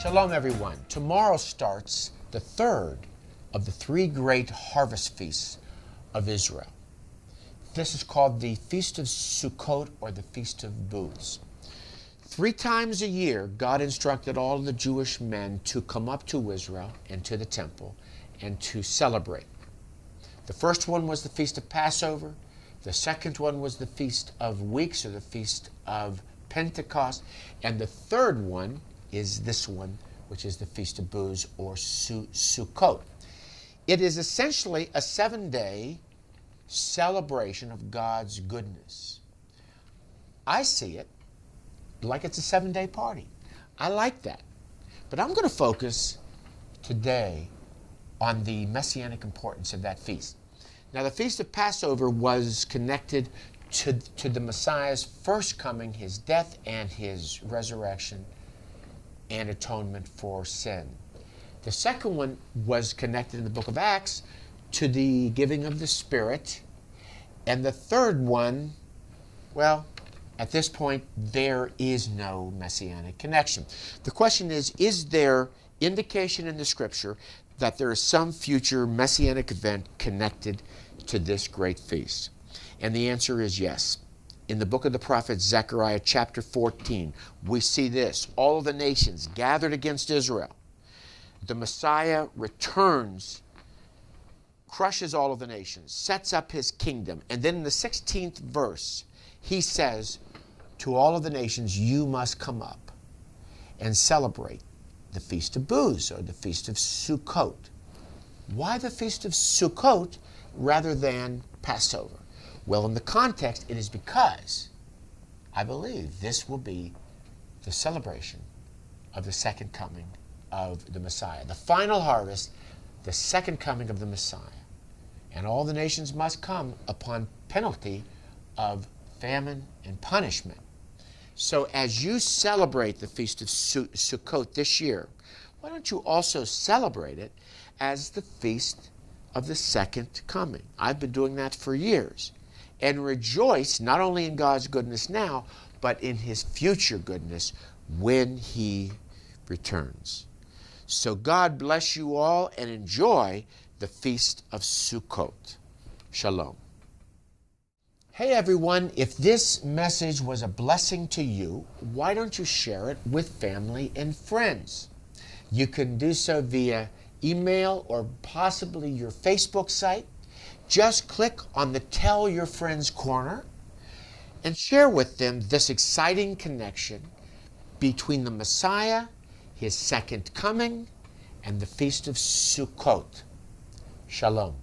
Shalom, everyone. Tomorrow starts the third of the three great harvest feasts of Israel. This is called the Feast of Sukkot, or the Feast of Booths. 3 times a year, God instructed all the Jewish men to come up to Israel and to the temple and to celebrate. The first one was the Feast of Passover. The second one was the Feast of Weeks, or the Feast of Pentecost. And the third one is this one, which is the Feast of Booths, or Sukkot. It is essentially a 7-day celebration of God's goodness. I see it like it's a 7-day party. I like that. But I'm going to focus today on the Messianic importance of that feast. Now, the Feast of Passover was connected to the Messiah's first coming, his death and his resurrection, and atonement for sin. The second one was connected in the book of Acts to the giving of the Spirit. And the third one, well, at this point, there is no Messianic connection. The question is there indication in the Scripture that there is some future Messianic event connected to this great feast? And the answer is yes. In the book of the prophet Zechariah, chapter 14, we see this. All of the nations gathered against Israel. The Messiah returns, crushes all of the nations, sets up his kingdom. And then in the 16th verse, he says to all of the nations, you must come up and celebrate the Feast of Booths, or the Feast of Sukkot. Why the Feast of Sukkot rather than Passover? Well, in the context, it is because I believe this will be the celebration of the second coming of the Messiah. The final harvest, the second coming of the Messiah. And all the nations must come upon penalty of famine and punishment. So as you celebrate the Feast of Sukkot this year, why don't you also celebrate it as the Feast of the Second Coming? I've been doing that for years. And rejoice not only in God's goodness now, but in his future goodness when he returns. So God bless you all, and enjoy the Feast of Sukkot. Shalom. Hey everyone, if this message was a blessing to you, why don't you share it with family and friends? You can do so via email or possibly your Facebook site. Just click on the Tell Your Friends corner and share with them this exciting connection between the Messiah, his second coming, and the Feast of Sukkot. Shalom.